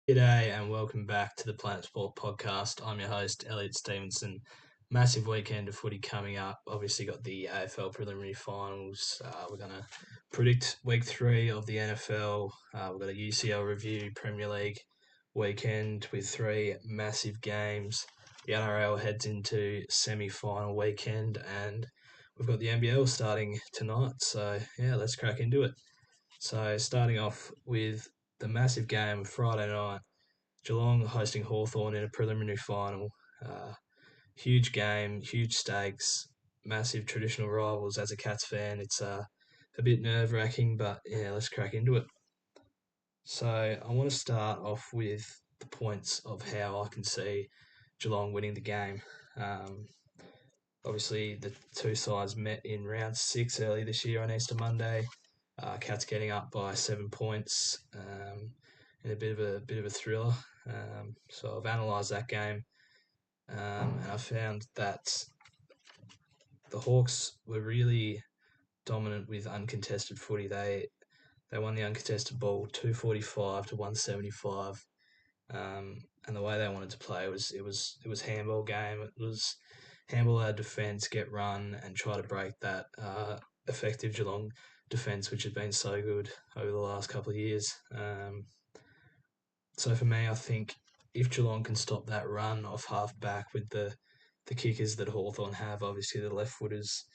G'day and welcome back to the Planet Sport podcast. I'm your host, Elliot Stevenson. Massive weekend of footy coming up. Obviously, got the AFL Preliminary Finals. We're going to predict week 3 of the NFL. We've got a UCL review Premier League weekend with 3 massive games. The NRL heads into semi-final weekend, and we've got the NBL starting tonight. So, yeah, let's crack into it. So, starting off with the massive game Friday night, Geelong hosting Hawthorn in a preliminary final. Uh, Huge game, huge stakes, massive traditional rivals. As a Cats fan, it's a bit nerve wracking, but yeah, let's crack into it. So I want to start off with the points of how I can see Geelong winning the game. Um, Obviously, the two sides met in round 6 early this year on Easter Monday. Cats getting up by 7 points in a bit of a thriller. So I've analysed that game, and I found that the Hawks were really dominant with uncontested footy. They won the uncontested ball 245 to 175. And the way they wanted to play was handball game. It was handball our defence, get run and try to break that effective Geelong defence, which has been so good over the last couple of years. So for me, I think if Geelong can stop that run off half back with the kickers that Hawthorn have, obviously the left footers,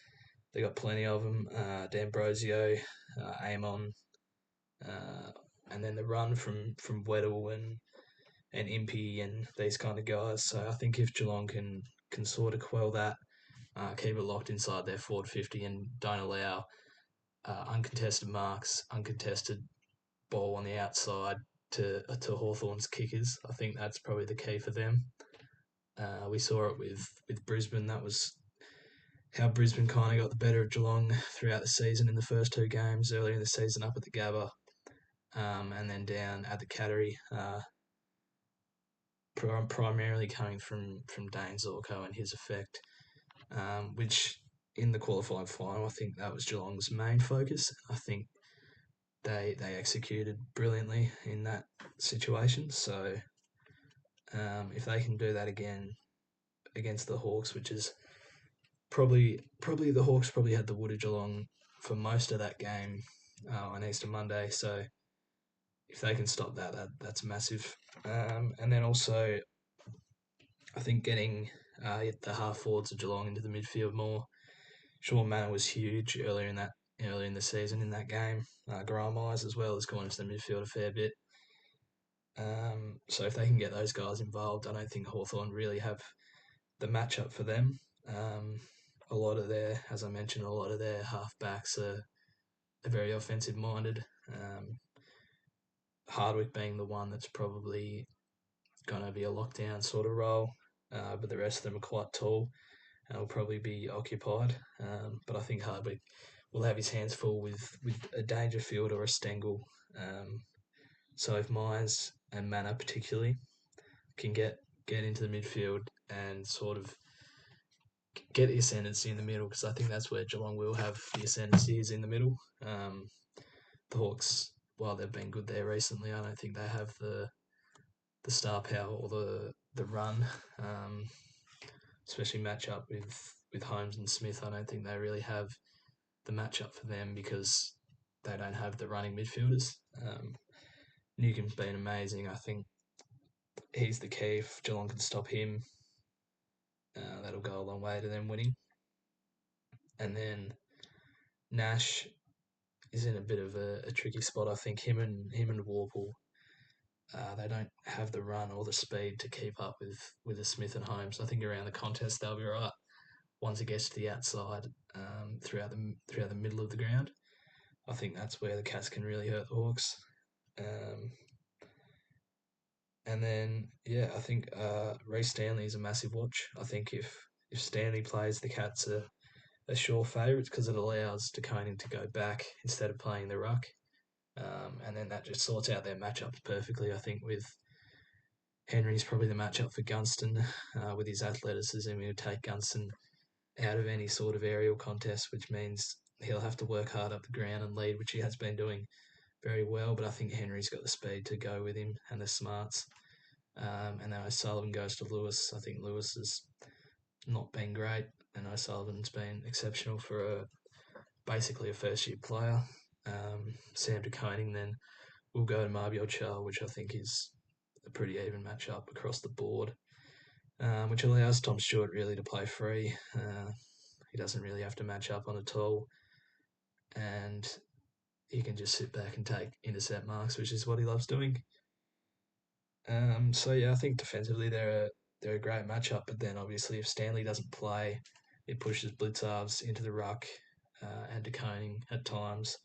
they got plenty of them. D'Ambrosio, Amon, uh, and then the run from Weddle and Impey and these kind of guys. So I think if Geelong can sort of quell that, keep it locked inside their forward 50 and don't allow uncontested marks, uncontested ball on the outside to Hawthorn's kickers. I think that's probably the key for them. We saw it with Brisbane. That was how Brisbane kind of got the better of Geelong throughout the season in the first 2 games, earlier in the season up at the Gabba, and then down at the Cattery, primarily coming from Dane Zorko and his effect, which in the qualifying final, I think that was Geelong's main focus. I think they executed brilliantly in that situation. So if they can do that again against the Hawks, which is probably the Hawks probably had the wood of Geelong for most of that game on Easter Monday. So if they can stop that's massive. And then also, I think getting the half forwards of Geelong into the midfield more. Sean Manor was huge earlier in the season in that game. Graham Eyes as well has gone into the midfield a fair bit. So if they can get those guys involved, I don't think Hawthorn really have the matchup for them. A lot of as I mentioned, a lot of their halfbacks are very offensive minded. Hardwick being the one that's probably going to be a lockdown sort of role, but the rest of them are quite tall and will probably be occupied. But I think Hardwick will have his hands full with a Dangerfield or a Stengel. So if Myers and Manor particularly can get into the midfield and sort of get the ascendancy in the middle, because I think that's where Geelong will have the ascendancy is in the middle. The Hawks, while they've been good there recently, I don't think they have the star power or the run, especially match up with Holmes and Smith. I don't think they really have the matchup for them because they don't have the running midfielders. Newcombe's been amazing. I think he's the key. If Geelong can stop him, that'll go a long way to them winning. And then Nash is in a bit of a tricky spot. I think him and Warple, they don't have the run or the speed to keep up with the Smith and Holmes. I think around the contest they'll be right. Once it gets to the outside, throughout the middle of the ground, I think that's where the Cats can really hurt the Hawks. And then, yeah, I think Reece Stanley is a massive watch. I think if Stanley plays, the Cats are sure favourites because it allows DeConing to go back instead of playing the ruck. And then that just sorts out their matchups perfectly. I think with Henry's probably the matchup for Gunston with his athleticism. He'll take Gunston out of any sort of aerial contest, which means he'll have to work hard up the ground and lead, which he has been doing very well, but I think Henry's got the speed to go with him and the smarts. And then O'Sullivan goes to Lewis. I think Lewis has not been great, and O'Sullivan's been exceptional for basically a first-year player. Sam de Koning then will go to Marbiel Char, which I think is a pretty even matchup across the board, which allows Tom Stewart really to play free. He doesn't really have to match up on at all, and he can just sit back and take intercept marks, which is what he loves doing. So yeah, I think defensively they're a great matchup, but then obviously if Stanley doesn't play, it pushes Blitzarves into the ruck and de Koning at times,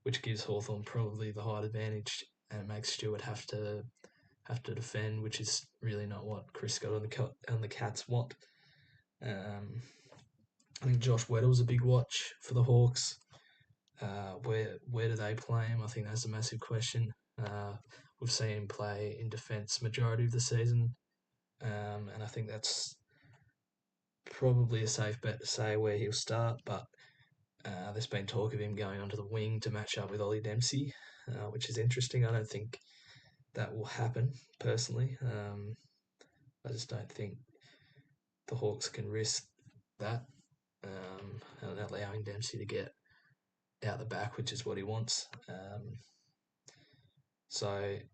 which gives Hawthorn probably the height advantage, and it makes Stewart have to defend, which is really not what Chris Scott and the Cats want. I think Josh Weddle's a big watch for the Hawks. Where do they play him? I think that's a massive question. We've seen him play in defence majority of the season, and I think that's probably a safe bet to say where he'll start. But there's been talk of him going onto the wing to match up with Ollie Dempsey, which is interesting. I don't think that will happen personally. I just don't think the Hawks can risk that and allowing Dempsey to get out the back, which is what he wants.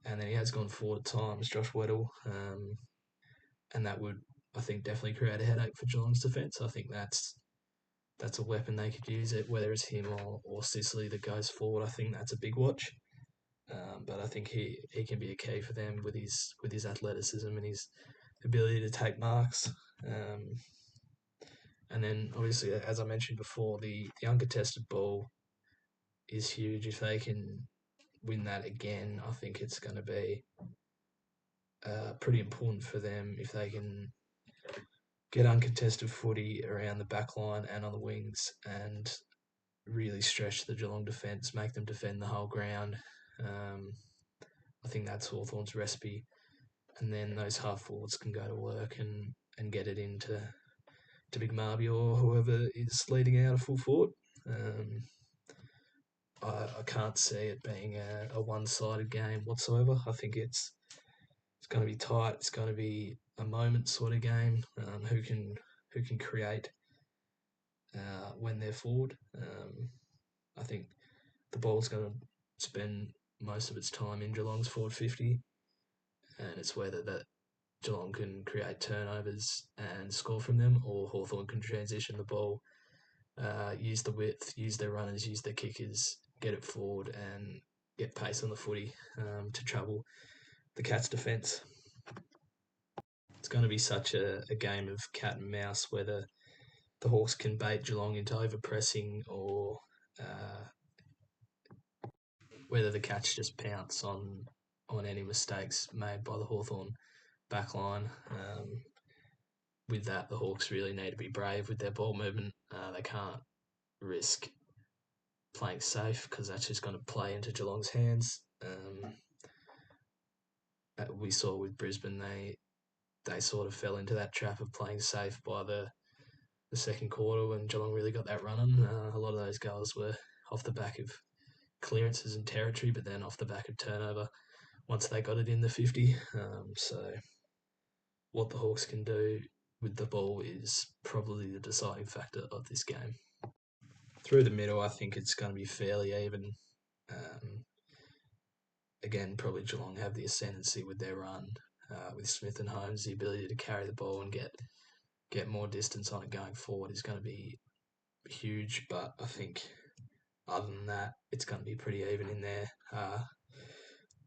And then he has gone forward at times, Josh Weddle, and that would, I think, definitely create a headache for Geelong's defence. I think that's a weapon they could use, it whether it's him or Sicily that goes forward. I think that's a big watch. But I think he can be a key for them with his athleticism and his ability to take marks. And then, obviously, as I mentioned before, the uncontested ball is huge. If they can win that again, I think it's going to be pretty important for them if they can get uncontested footy around the back line and on the wings and really stretch the Geelong defence, make them defend the whole ground. I think that's Hawthorn's recipe. And then those half forwards can go to work and get it into Big Marby or whoever is leading out a full forward. I can't see it being a one-sided game whatsoever. I think it's going to be tight. It's going to be a moment sort of game. Who can create when they're forward. I think the ball's going to spend most of its time in Geelong's forward 50, and it's whether that Geelong can create turnovers and score from them, or Hawthorn can transition the ball, use the width, use their runners, use their kickers, get it forward and get pace on the footy to trouble the Cats' defence. It's going to be such a game of cat and mouse, whether the Hawks can bait Geelong into over-pressing or whether the Cats just pounce on any mistakes made by the Hawthorn backline. With that, the Hawks really need to be brave with their ball movement. They can't risk playing safe because that's just going to play into Geelong's hands. We saw with Brisbane, they sort of fell into that trap of playing safe by the second quarter when Geelong really got that running. A lot of those goals were off the back of clearances and territory, but then off the back of turnover once they got it in the 50. So what the Hawks can do with the ball is probably the deciding factor of this game. Through the middle, I think it's going to be fairly even. Again, probably Geelong have the ascendancy with their run, with Smith and Holmes. The ability to carry the ball and get more distance on it going forward is going to be huge, but I think other than that, it's going to be pretty even in there.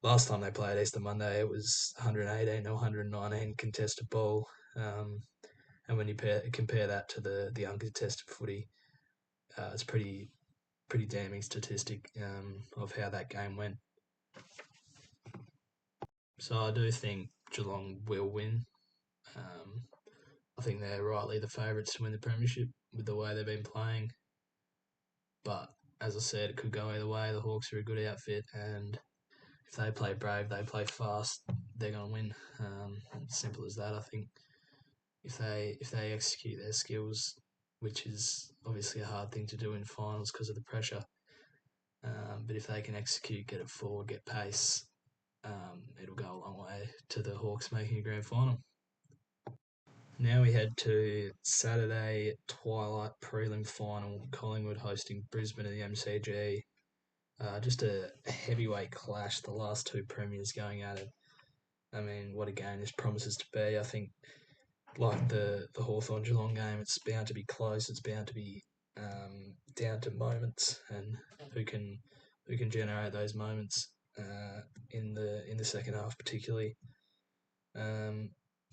Last time they played Easter Monday, it was 118 or 119 contested ball. And when you compare that to the uncontested footy, it's pretty damning statistic of how that game went. So I do think Geelong will win. I think they're rightly the favourites to win the premiership with the way they've been playing. But as I said, it could go either way. The Hawks are a good outfit, and if they play brave, they play fast, they're going to win. Simple as that. I think if they execute their skills, which is obviously a hard thing to do in finals because of the pressure, But if they can execute, get it forward, get pace, it'll go a long way to the Hawks making a grand final. Now we head to Saturday twilight prelim final. Collingwood hosting Brisbane at the MCG. Just a heavyweight clash. The last two premiers going at it. I mean, what a game this promises to be. I think, like the Hawthorn Geelong game, it's bound to be close. It's bound to be down to moments and who can generate those moments in the second half, particularly.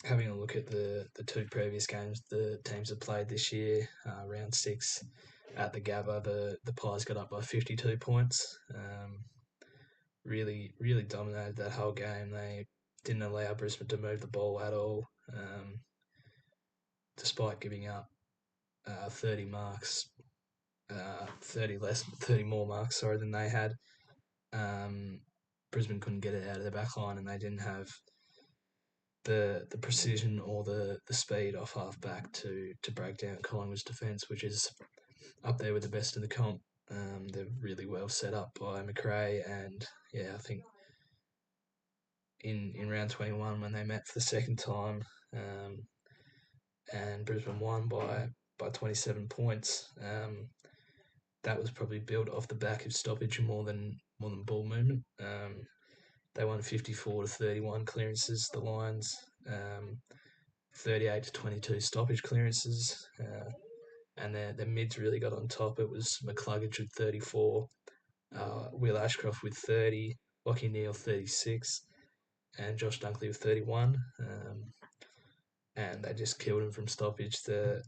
Having a look at the two previous games the teams have played this year, round 6 at the Gabba, the Pies got up by 52 points. Really dominated that whole game. They didn't allow Brisbane to move the ball at all, despite giving up 30 marks, 30 more marks, than they had. Brisbane couldn't get it out of their back line, and they didn't have the precision or the speed off half back to break down Collingwood's defence, which is up there with the best in the comp. They're really well set up by McRae, and I think in round 21 when they met for the second time, and Brisbane won by 27 points. That was probably built off the back of stoppage more than ball movement. They won 54 to 31 clearances. The Lions, 38 to 22 stoppage clearances, and their mids really got on top. It was McCluggage with 34, Will Ashcroft with 30, Lachie Neale 36, and Josh Dunkley with 31. And they just killed him from stoppage. The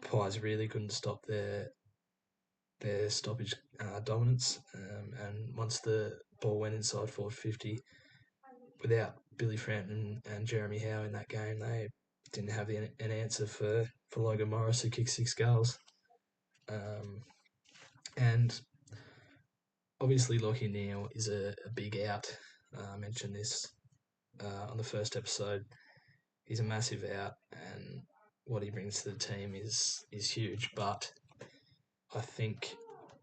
Pies really couldn't stop their stoppage dominance. And once the ball went inside 450, without Billy Frampton and Jeremy Howe in that game, they didn't have an answer for Logan Morris, who kicked 6 goals. And obviously Lachie Neale is a big out. I mentioned this on the first episode. He's a massive out, and what he brings to the team is huge. But I think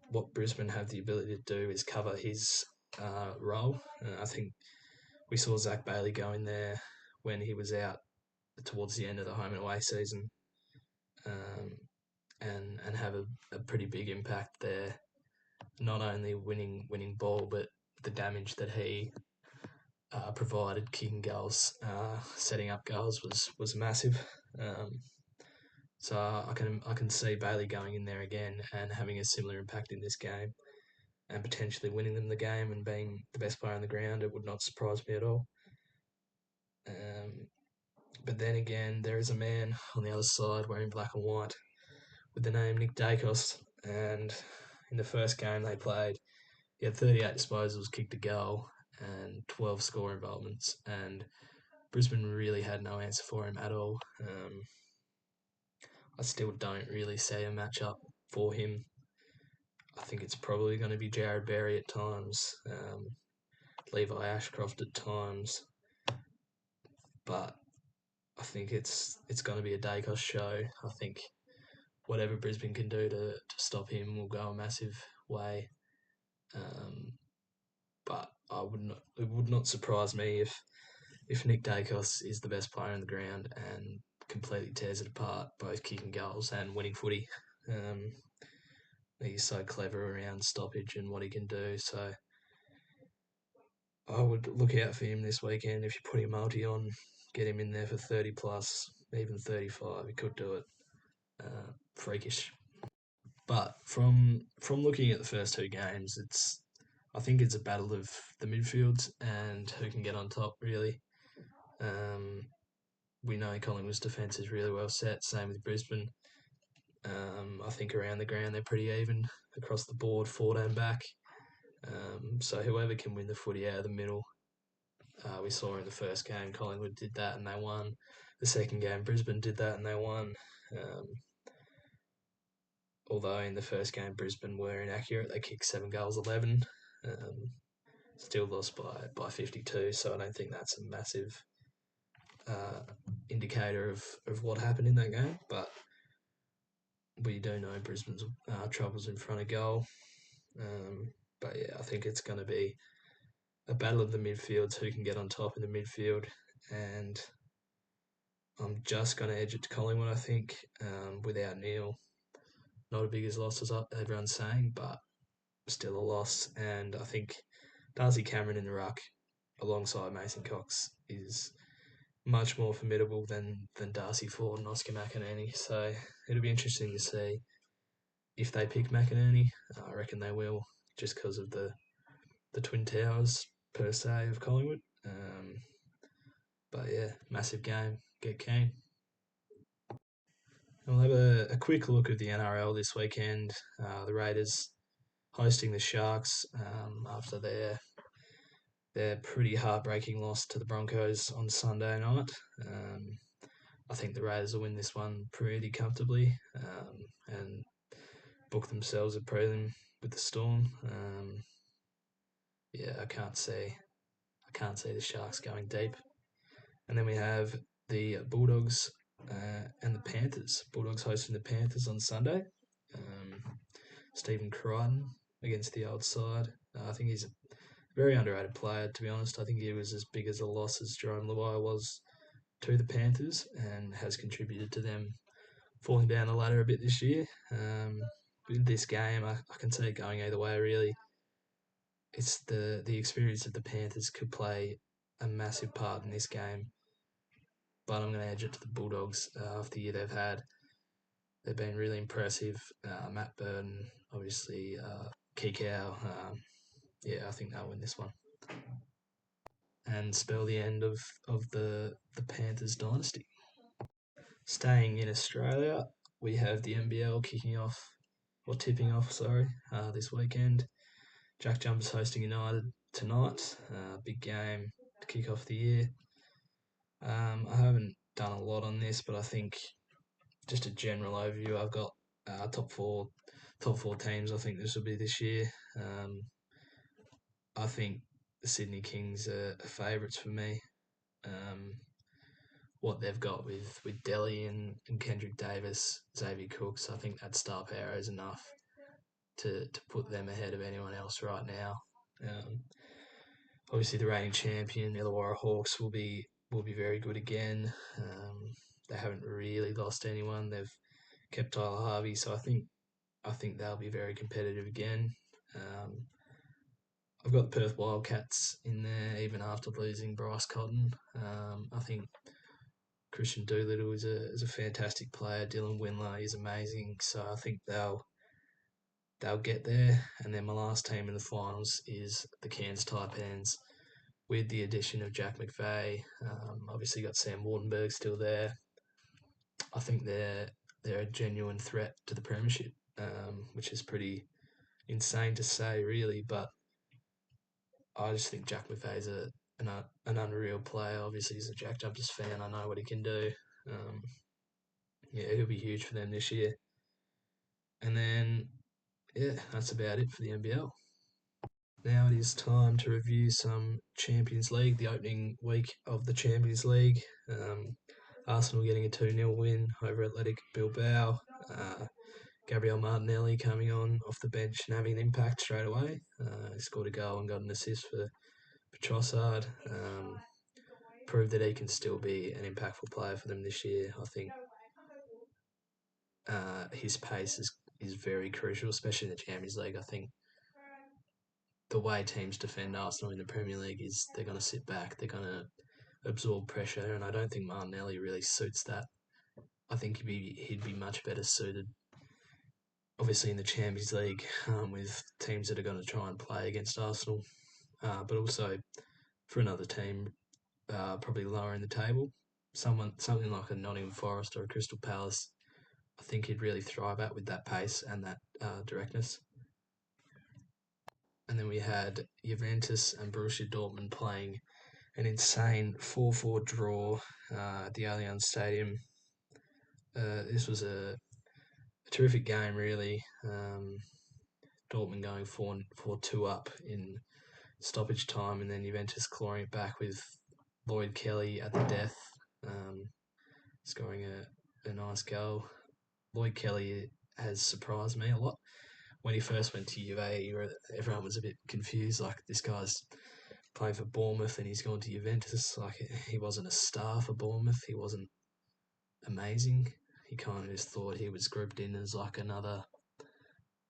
what Brisbane have the ability to do is cover his role. I think we saw Zach Bailey go in there when he was out towards the end of the home and away season, and have a pretty big impact there. Not only winning ball, but the damage that he provided kicking goals, setting up goals was massive. So I can see Bailey going in there again and having a similar impact in this game, and potentially winning them the game and being the best player on the ground. It would not surprise me at all. But then again, there is a man on the other side wearing black and white with the name NICK DAICOS, and in the first game they played, he had 38 disposals, kicked a goal, and 12 score involvements, and Brisbane really had no answer for him at all. I still don't really see a matchup for him. I think it's probably going to be Jared Berry at times, Levi Ashcroft at times, but I think it's going to be a Daicos show. I think whatever Brisbane can do to stop him will go a massive way. But it would not surprise me if NICK DAICOS is the best player on the ground and completely tears it apart, both kicking goals and winning footy. He's so clever around stoppage and what he can do. So I would look out for him this weekend. If you put him multi on, get him in there for 30 plus, even 35. He could do it. Freakish. But from looking at the first two games, I think it's a battle of the midfields and who can get on top, really. We know Collingwood's defence is really well set, same with Brisbane. I think around the ground they're pretty even across the board, forward and back. So whoever can win the footy out of the middle, we saw in the first game Collingwood did that and they won. The second game Brisbane did that and they won. Although in the first game Brisbane were inaccurate, they kicked 7 goals, 11. Still lost by 52, so I don't think that's a massive indicator of what happened in that game. But we do know Brisbane's troubles in front of goal. But yeah, I think it's going to be a battle of the midfields, who can get on top in the midfield. And I'm just going to edge it to Collingwood, I think, without Neil. Not as big as loss as everyone's saying, but still a loss. And I think Darcy Cameron in the ruck alongside Mason Cox is much more formidable than Darcy Ford and Oscar McInerney. So it'll be interesting to see if they pick McInerney. I reckon they will, just because of the Twin Towers per se of Collingwood. But yeah, massive game. Get keen. We'll have a quick look at the NRL this weekend. The Raiders hosting the Sharks after their pretty heartbreaking loss to the Broncos on Sunday night. I think the Raiders will win this one pretty comfortably and book themselves a prelim with the Storm. Yeah, I can't see the Sharks going deep. And then we have the Bulldogs and the Panthers. Bulldogs hosting the Panthers on Sunday. Stephen Crichton against the old side. I think he's a very underrated player, to be honest. I think he was as big as a loss as Jerome Luai was to the Panthers and has contributed to them falling down the ladder a bit this year. With this game, I can see it going either way, really. It's the experience of the Panthers could play a massive part in this game, but I'm going to edge it to the Bulldogs after the year they've had. They've been really impressive. Matt Burton, obviously, Kikau. Yeah, I think they'll win this one and spell the end of the Panthers dynasty. Staying in Australia, we have the NBL tipping off, this weekend. Jack Jumpers hosting United tonight. Big game to kick off the year. I haven't done a lot on this, but I think just a general overview. I've got top four teams. I think this will be this year. I think the Sydney Kings are favourites for me. What they've got with Delhi and Kendrick Davis, Xavier Cooks, I think that star power is enough to put them ahead of anyone else right now. Obviously, the reigning champion, Illawarra Hawks, will be very good again. They haven't really lost anyone. They've kept Tyler Harvey, so I think they'll be very competitive again. I've got the Perth Wildcats in there, even after losing Bryce Cotton. I think Christian Doolittle is a fantastic player. Dylan Windler is amazing, so I think they'll get there. And then my last team in the finals is the Cairns Taipans, with the addition of Jack McVeigh. Obviously got Sam Wardenberg still there. I think they're a genuine threat to the premiership, which is pretty insane to say, really. But I just think Jack McVeigh's an unreal player. Obviously, he's a Jack Jumpers fan. I know what he can do. Yeah, he'll be huge for them this year. And then, yeah, that's about it for the NBL. Now it is time to review some Champions League, the opening week of the Champions League. Arsenal getting a 2-0 win over Athletic Bilbao. Gabriel Martinelli coming on off the bench and having an impact straight away. He scored a goal and got an assist for Trossard. Proved that he can still be an impactful player for them this year. I think his pace is very crucial, especially in the Champions League. I think the way teams defend Arsenal in the Premier League is they're going to sit back, they're going to absorb pressure, and I don't think Martinelli really suits that. I think he'd be much better suited, obviously, in the Champions League with teams that are going to try and play against Arsenal, but also for another team probably lower in the table, something like a Nottingham Forest or a Crystal Palace. I think he'd really thrive at with that pace and that directness. And then we had Juventus and Borussia Dortmund playing an insane 4-4 draw at the Allianz Stadium. This was a terrific game, really. Dortmund going 4-2 up in stoppage time, and then Juventus clawing it back with Lloyd Kelly at the death, scoring a nice goal. Lloyd Kelly has surprised me a lot. when he first went to UA, everyone was a bit confused. Like, this guy's playing for Bournemouth and he's gone to Juventus. Like, he wasn't a star for Bournemouth. He wasn't amazing. He kind of just thought he was grouped in as like another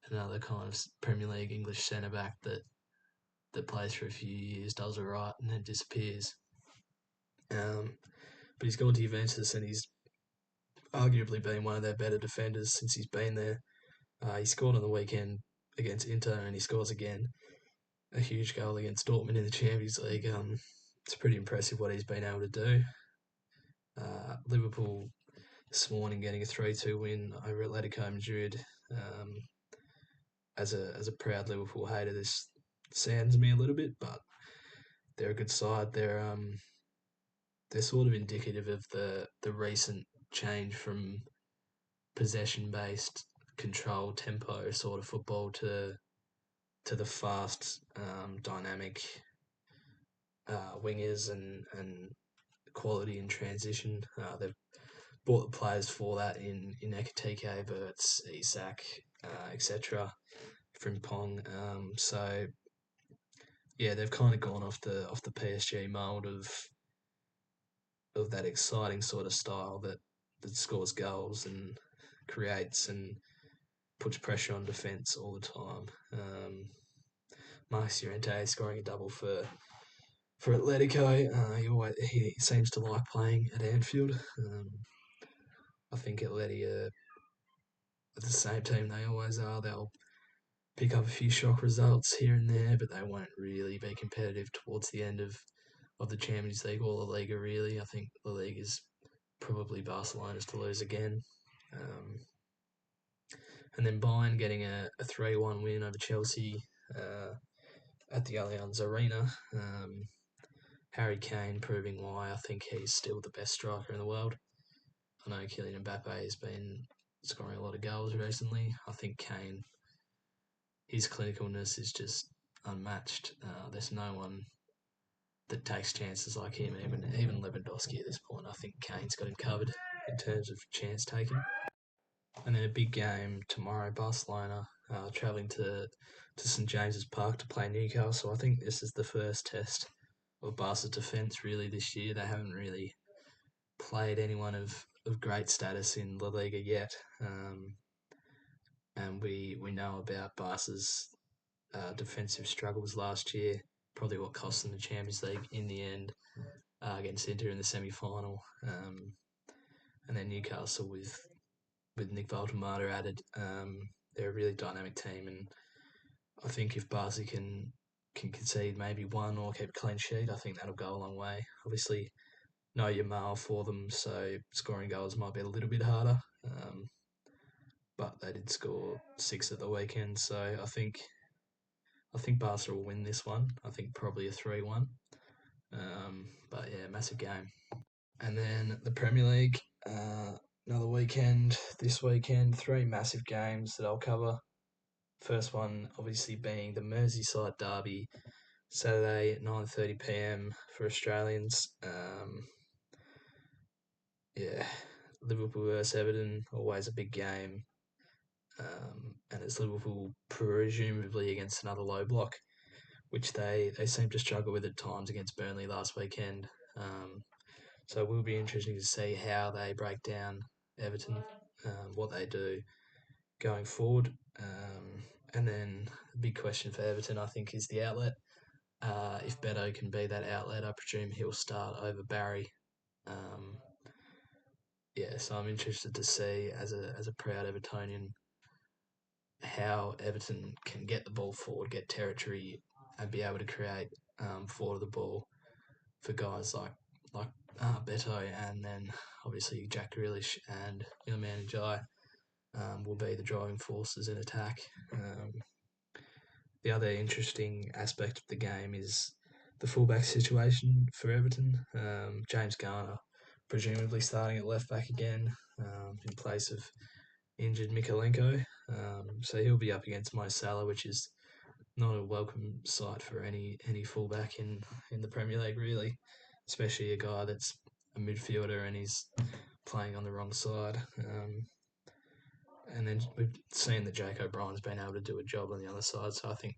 kind of Premier League English centre back that plays for a few years, does all right, and then disappears. But he's gone to Juventus and he's arguably been one of their better defenders since he's been there. He scored on the weekend against Inter and he scores again. A huge goal against Dortmund in the Champions League. It's pretty impressive what he's been able to do. Liverpool this morning getting a 3-2 win over Atletico Madrid. As a proud Liverpool hater, this saddens me a little bit, but they're a good side. They're sort of indicative of the recent change from possession-based control tempo sort of football to the fast, dynamic wingers and quality in transition. They've bought the players for that in Ekitike, Verts, Isak, etc. Frimpong. So yeah, they've kind of gone off the PSG mould of that exciting sort of style that scores goals and creates and puts pressure on defence all the time. Marcus Llorente scoring a double for Atletico. He seems to like playing at Anfield. I think Atleti are the same team they always are. They'll pick up a few shock results here and there, but they won't really be competitive towards the end of the Champions League or the Liga, really. I think the league is probably Barcelona's to lose again. And then Bayern getting a 3-1 win over Chelsea at the Allianz Arena. Harry Kane proving why I think he's still the best striker in the world. I know Kylian Mbappe has been scoring a lot of goals recently. I think Kane, his clinicalness is just unmatched. There's no one that takes chances like him, even Lewandowski at this point. I think Kane's got him covered in terms of chance taking. And then a big game tomorrow, Barcelona travelling to St James's Park to play Newcastle. I think this is the first test of Barca's defence really this year. They haven't really played anyone of great status in La Liga yet. And we know about Barca's defensive struggles last year, probably what cost them the Champions League in the end against Inter in the semi-final. And then Newcastle with Nick Valtemata added, they're a really dynamic team, and I think if Barca can concede maybe one or keep a clean sheet, I think that'll go a long way. Obviously, no Yamal for them, so scoring goals might be a little bit harder. But they did score 6 at the weekend, so I think Barca will win this one. I think probably a 3-1. But yeah, massive game. And then the Premier League, another weekend. This weekend, 3 massive games that I'll cover. First one, obviously, being the Merseyside derby, Saturday at 9:30 p.m. for Australians. Liverpool versus Everton, always a big game. And it's Liverpool presumably against another low block, which they seem to struggle with at times against Burnley last weekend. So it will be interesting to see how they break down Everton, what they do going forward. And then the big question for Everton, I think, is the outlet. If Beto can be that outlet, I presume he'll start over Barry. So I'm interested to see, as a proud Evertonian, how Everton can get the ball forward, get territory, and be able to create forward of the ball for guys like Beto, and then obviously Jack Grealish and Iliman Ndiaye will be the driving forces in attack. The other interesting aspect of the game is the fullback situation for Everton. James Garner presumably starting at left back again in place of injured Mikalenko. So he'll be up against Mo Salah, which is not a welcome sight for any fullback in the Premier League, really, especially a guy that's a midfielder and he's playing on the wrong side. And then we've seen that Jake O'Brien's been able to do a job on the other side, so I think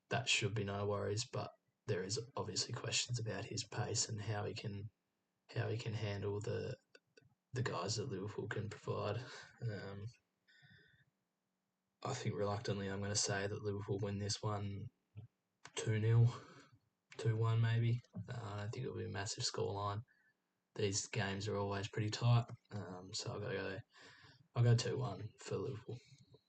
that should be no worries. But there is obviously questions about his pace and how he can handle the guys that Liverpool can provide. I think reluctantly I'm going to say that Liverpool win this one 2-0, 2-1 maybe. I don't think it'll be a massive scoreline. These games are always pretty tight, so I'll go 2-1 for Liverpool.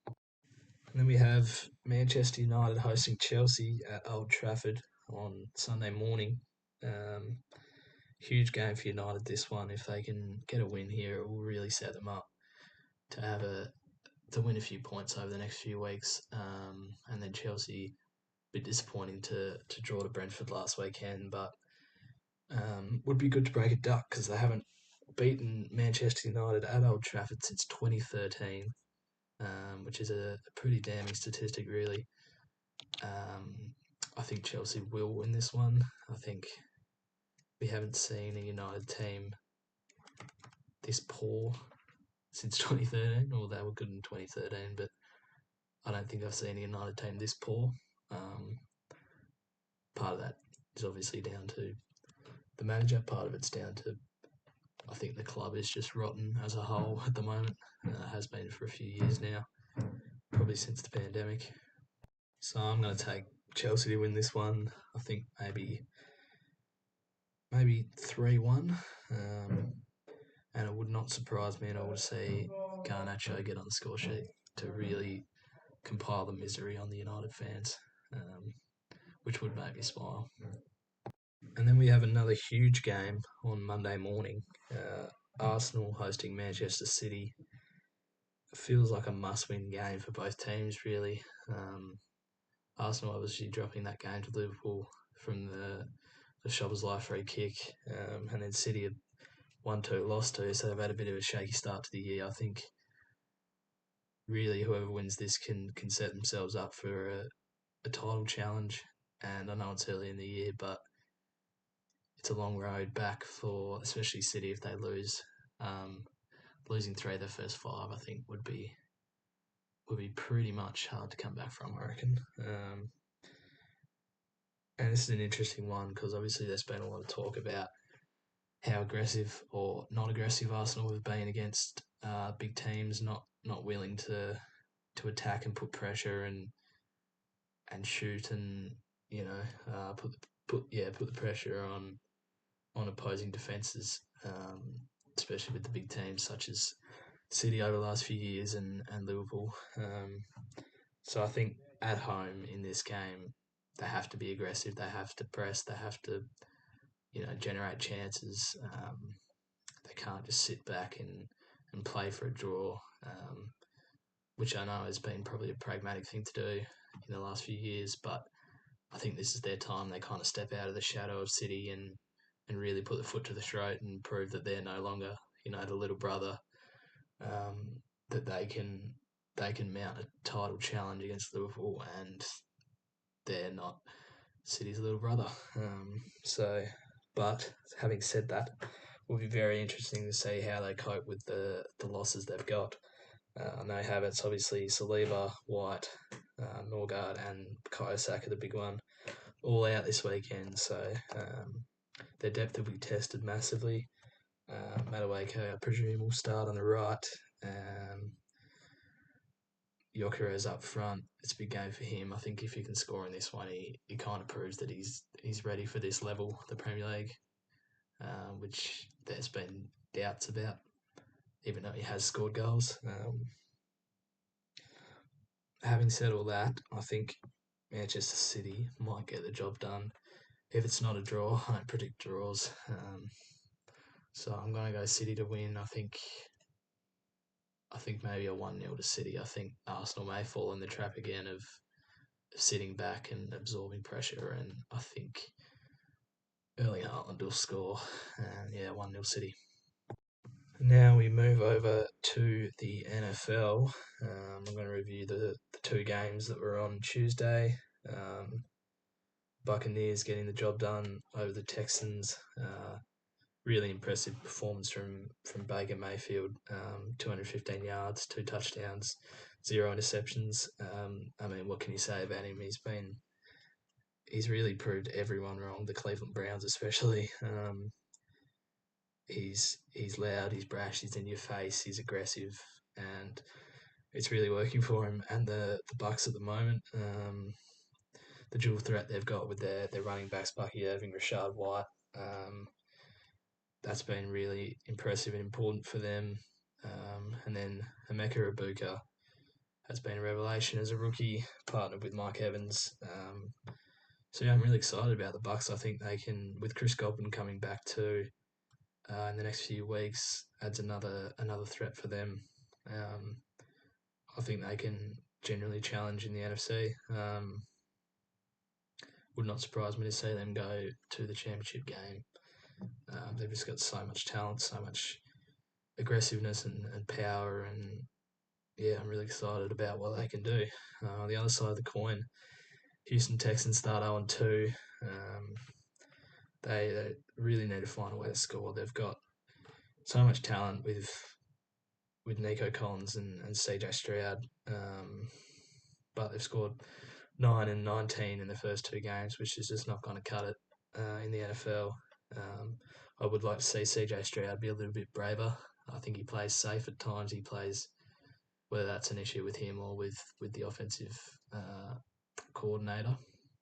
And then we have Manchester United hosting Chelsea at Old Trafford on Sunday morning. Huge game for United, this one. If they can get a win here, it will really set them up to win a few points over the next few weeks. And then Chelsea, a bit disappointing to draw to Brentford last weekend, but would be good to break a duck because they haven't beaten Manchester United at Old Trafford since 2013, which is a pretty damning statistic, really. I think Chelsea will win this one. I think we haven't seen a United team this poor since 2013, or they were good in 2013, but I don't think I've seen a United team this poor. Part of that is obviously down to the manager. Part of it's down to, I think the club is just rotten as a whole at the moment. Has been for a few years now, probably since the pandemic. So I'm going to take Chelsea to win this one. I think maybe 3-1. And it would not surprise me at all to see Garnacho get on the score sheet to really compile the misery on the United fans, which would make me smile. And then we have another huge game on Monday morning. Arsenal hosting Manchester City. It feels like a must-win game for both teams, really. Arsenal obviously dropping that game to Liverpool from the Szoboszlai free kick, and then City had 1-2 lost to, so they've had a bit of a shaky start to the year. I think really whoever wins this can set themselves up for a title challenge, and I know it's early in the year, but it's a long road back for especially City if they lose. Losing 3 of their first 5, I think, would be pretty much hard to come back from, I reckon. And this is an interesting one because obviously there's been a lot of talk about how aggressive or not aggressive Arsenal have been against big teams, not willing to attack and put pressure and shoot and put the pressure on opposing defences, especially with the big teams such as City over the last few years and Liverpool. So I think at home in this game, they have to be aggressive. They have to press. They have to, generate chances. They can't just sit back and play for a draw, which I know has been probably a pragmatic thing to do in the last few years. But I think this is their time. They kind of step out of the shadow of City and really put the foot to the throat and prove that they're no longer, the little brother, that they can mount a title challenge against Liverpool, and they're not City's little brother. But having said that, it will be very interesting to see how they cope with the losses they've got. I know Havertz, obviously, Saliba, White, Norgard, and Bukayo Saka, the big one, all out this weekend. So their depth will be tested massively. Madueke, I presume, will start on the right. Gyökeres up front. It's a big game for him. I think if he can score in this one, he kind of proves that he's ready for this level, the Premier League, which there's been doubts about, even though he has scored goals. Having said all that, I think Manchester City might get the job done. If it's not a draw, I don't predict draws. So I'm going to go City to win. I think maybe a 1-0 to City. I think Arsenal may fall in the trap again of sitting back and absorbing pressure, and I think Erling Haaland will score. And 1-0 City. Now we move over to the NFL. I'm going to review the 2 games that were on Tuesday. Buccaneers getting the job done over the Texans. really impressive performance from Baker Mayfield. 215 yards, 2 touchdowns, 0 interceptions. I mean, what can you say about him? He's really proved everyone wrong. The Cleveland Browns, especially. He's loud, he's brash, he's in your face, he's aggressive, and it's really working for him. And the Bucks at the moment, the dual threat they've got with their running backs, Bucky Irving, Rashad White. That's been really impressive and important for them. And then Emeka Ibuka has been a revelation as a rookie, partnered with Mike Evans. So yeah, I'm really excited about the Bucks. I think they can, with Chris Godwin coming back too in the next few weeks, adds another threat for them. I think they can generally challenge in the NFC. Would not surprise me to see them go to the championship game. They've just got so much talent, so much aggressiveness and power, and yeah, I'm really excited about what they can do. On the other side of the coin, Houston Texans start 0-2. They really need to find a way to score. They've got so much talent with Nico Collins and CJ Stroud, but they've scored 9 and 19 in the first 2 games, which is just not going to cut it in the NFL. I would like to see CJ Stroud be a little bit braver. I think he plays safe at times. He plays, whether that's an issue with him or with the offensive coordinator,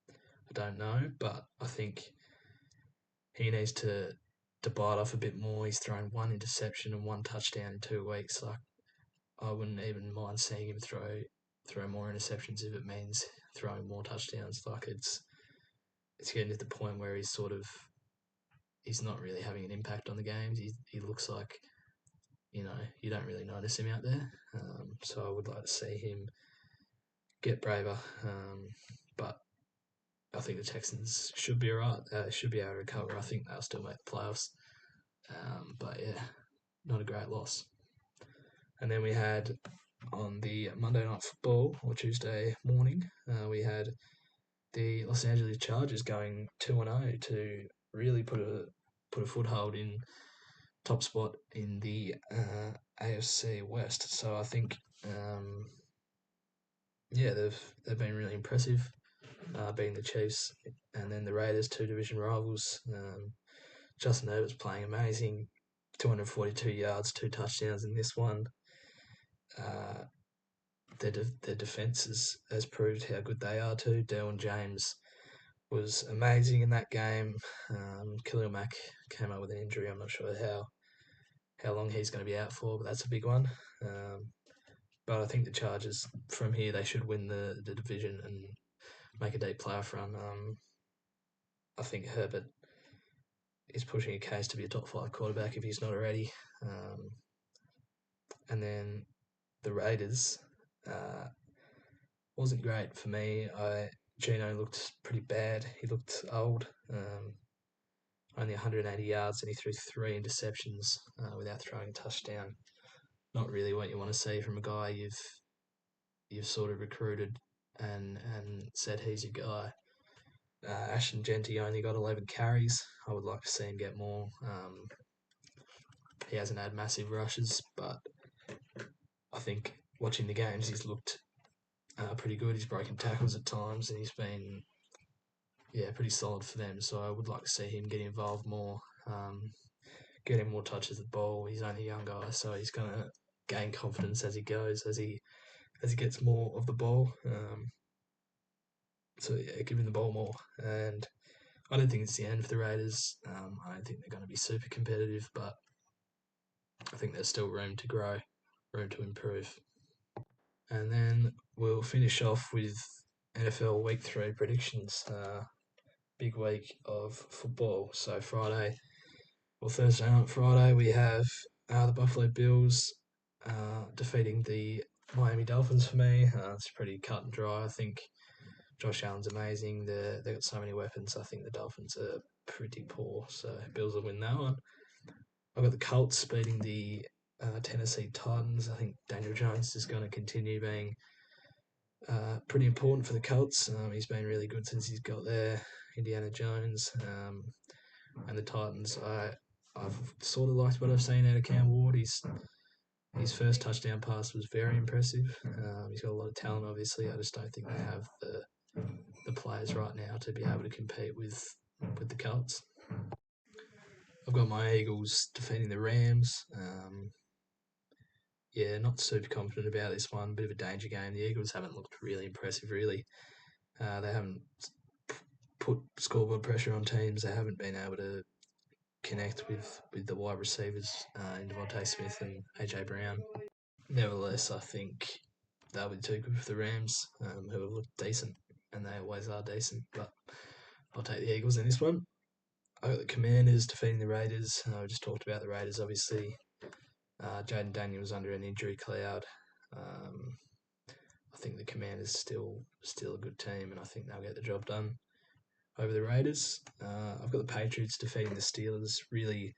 I don't know. But I think he needs to bite off a bit more. He's thrown 1 interception and 1 touchdown in 2 weeks. Like, I wouldn't even mind seeing him throw more interceptions if it means throwing more touchdowns. Like, it's getting to the point where he's not really having an impact on the games. He looks like, you don't really notice him out there. So I would like to see him get braver. But I think the Texans should be all right. They should be able to recover. I think they'll still make the playoffs. But yeah, not a great loss. And then we had on the Monday Night Football, or Tuesday morning, we had the Los Angeles Chargers going 2-0 to really put a foothold in top spot in the AFC West. So I think, they've been really impressive, beating the Chiefs, and then the Raiders, 2 division rivals. Justin Herbert's playing amazing, 242 yards, 2 touchdowns in this one. Their defence has proved how good they are too. Derwin James was amazing in that game. Khalil Mack came up with an injury. I'm not sure how long he's going to be out for, but that's a big one. But I think the Chargers, from here, they should win the division and make a deep playoff run. I think Herbert is pushing a case to be a top 5 quarterback if he's not already. And then the Raiders wasn't great for me. Gino looked pretty bad. He looked old. Only 180 yards, and he threw 3 interceptions without throwing a touchdown. Not really what you want to see from a guy you've sort of recruited and said he's your guy. Ashton Genty only got 11 carries. I would like to see him get more. He hasn't had massive rushes, but I think watching the games, he's looked pretty good. He's broken tackles at times, and he's been pretty solid for them. So I would like to see him get involved more, getting more touches of the ball. He's only a young guy, so he's going to gain confidence as he goes, as he gets more of the ball. So yeah, give him the ball more. And I don't think it's the end for the Raiders. I don't think they're going to be super competitive, but I think there's still room to grow, room to improve. And then we'll finish off with NFL Week 3 predictions. Big week of football. So Thursday night, Friday, we have the Buffalo Bills defeating the Miami Dolphins for me. It's pretty cut and dry. I think Josh Allen's amazing. They've got so many weapons. I think the Dolphins are pretty poor, so Bills will win that one. I've got the Colts beating the Tennessee Titans. I think Daniel Jones is going to continue being pretty important for the Colts. He's been really good since he's got there. Indiana Jones and the Titans. I've sort of liked what I've seen out of Cam Ward. His first touchdown pass was very impressive. He's got a lot of talent, obviously. I just don't think they have the players right now to be able to compete with the Colts. I've got my Eagles defeating the Rams. Not super confident about this one. Bit of a danger game. The Eagles haven't looked really impressive, really. They haven't put scoreboard pressure on teams. They haven't been able to connect with the wide receivers in Devontae Smith and AJ Brown. Nevertheless, I think they'll be too good for the Rams, who have looked decent, and they always are decent. But I'll take the Eagles in this one. I got the Commanders defeating the Raiders. We just talked about the Raiders, obviously. Jaden Daniels under an injury cloud. I think the Commanders still a good team, and I think they'll get the job done over the Raiders. I've got the Patriots defeating the Steelers. Really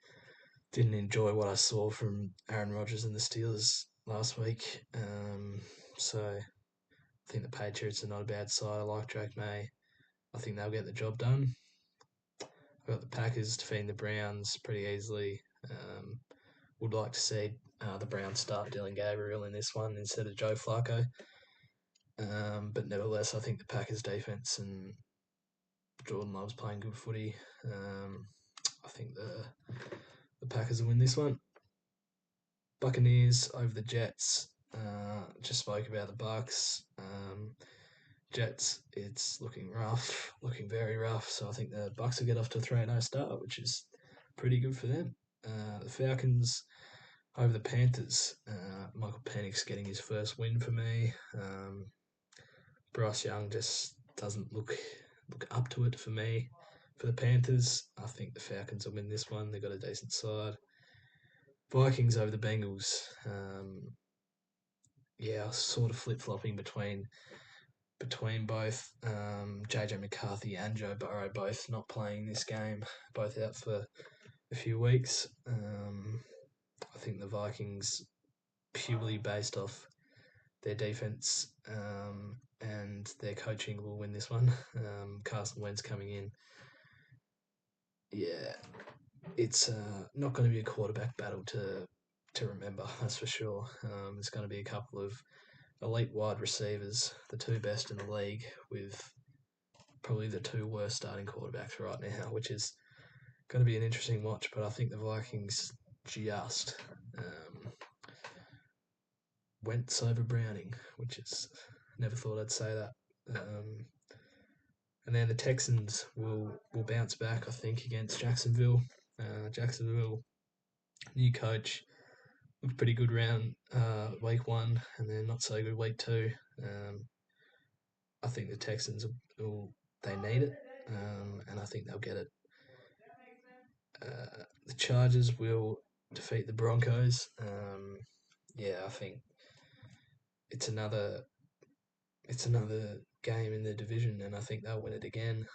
didn't enjoy what I saw from Aaron Rodgers and the Steelers last week. So I think the Patriots are not a bad side. I like Drake May. I think they'll get the job done. I've got the Packers defeating the Browns pretty easily. Would like to see the Browns start Dylan Gabriel in this one instead of Joe Flacco. But nevertheless, I think the Packers defense and Jordan Love's playing good footy. I think the Packers will win this one. Buccaneers over the Jets. Just spoke about the Bucks. Jets, it's looking rough, looking very rough. So I think the Bucks will get off to a 3-0 start, which is pretty good for them. The Falcons over the Panthers. Michael Penix getting his first win for me. Bryce Young just doesn't look up to it for me. For the Panthers, I think the Falcons will win this one. They've got a decent side. Vikings over the Bengals. I was sort of flip-flopping between both JJ McCarthy and Joe Burrow, both not playing this game, both out for a few weeks. I think the Vikings, purely based off their defense and their coaching, will win this one. Carson Wentz coming in. Yeah, it's not going to be a quarterback battle to remember, that's for sure. There's going to be a couple of elite wide receivers, the two best in the league, with probably the two worst starting quarterbacks right now, which is going to be an interesting watch. But I think the Vikings just Wentz over Browning, which is, never thought I'd say that. And then the Texans will bounce back, I think, against Jacksonville. Jacksonville, new coach, looked pretty good round week 1, and then not so good week 2. I think the Texans they need it, and I think they'll get it. The Chargers will defeat the Broncos. I think it's another game in the division, and I think they'll win it again.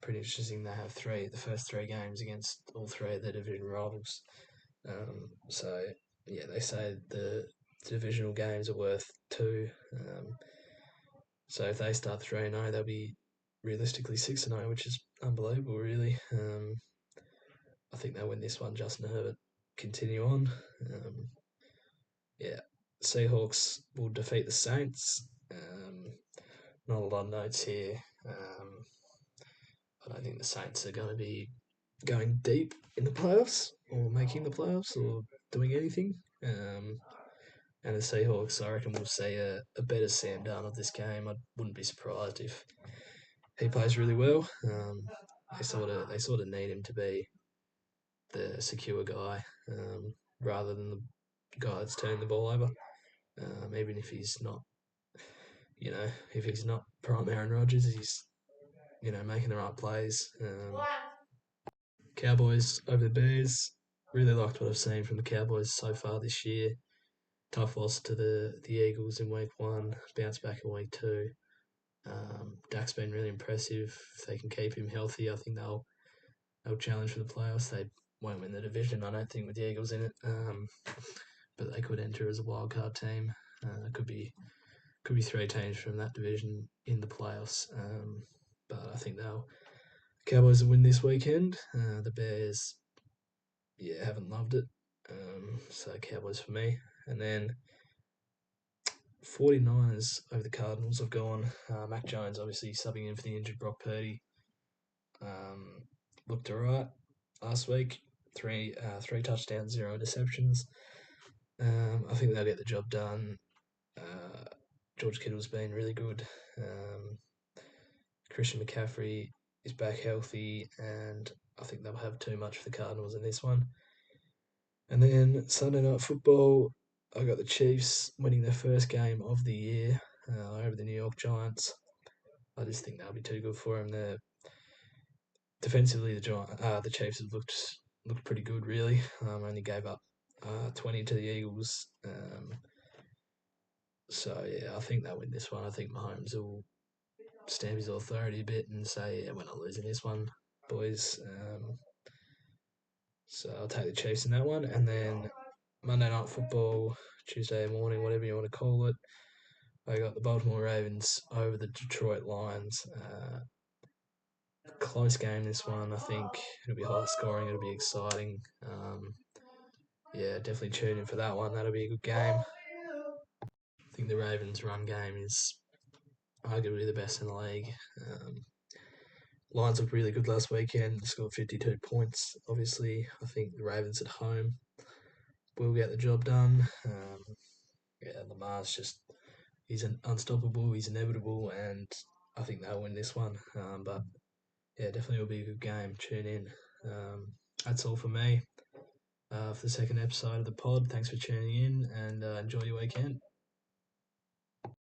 Pretty interesting. They have the first 3 games against all 3 of their division rivals. They say the divisional games are worth 2. So if they start 3-0, they'll be realistically 6-0, which is unbelievable, really. I think they'll win this one. Justin Herbert continue on. Seahawks will defeat the Saints. Not a lot of notes here. I don't think the Saints are going to be going deep in the playoffs or making the playoffs or doing anything. And the Seahawks, I reckon we'll see a better Sam Darnold this game. I wouldn't be surprised if he plays really well. They sort of need him to be the secure guy rather than the guy that's turning the ball over. Even if he's not, if he's not prime Aaron Rodgers, he's making the right plays. Cowboys over the Bears. Really liked what I've seen from the Cowboys so far this year. Tough loss to the Eagles in week 1, bounce back in week 2. Dak's been really impressive. If they can keep him healthy, I think they'll challenge for the playoffs. They won't win the division, I don't think, with the Eagles in it. But they could enter as a wildcard team. Could be 3 teams from that division in the playoffs. But I think they'll Cowboys will win this weekend. The Bears, haven't loved it. So Cowboys for me. And then 49ers over the Cardinals. I've gone Mac Jones, obviously subbing in for the injured Brock Purdy. Looked alright last week. Three touchdowns, 0 interceptions. I think they'll get the job done. George Kittle's been really good. Christian McCaffrey is back healthy, and I think they'll have too much for the Cardinals in this one. And then Sunday Night Football, I got the Chiefs winning their first game of the year over the New York Giants. I just think they'll be too good for them. They're defensively, the Chiefs have looked pretty good, really. Only gave up 20 to the Eagles. I think they'll win this one. I think Mahomes will stamp his authority a bit and say, we're not losing this one, boys. So I'll take the Chiefs in that one. And then Monday Night Football, Tuesday morning, whatever you want to call it, I got the Baltimore Ravens over the Detroit Lions. Close game, this one. I think it'll be high scoring. It'll be exciting. Definitely tune in for that one. That'll be a good game. I think the Ravens' run game is arguably the best in the league. Lions looked really good last weekend. Scored 52 points. Obviously, I think the Ravens at home will get the job done. Lamar's he's unstoppable. He's inevitable, and I think they'll win this one. Definitely will be a good game. Tune in. That's all for me for the second episode of the pod. Thanks for tuning in, and enjoy your weekend.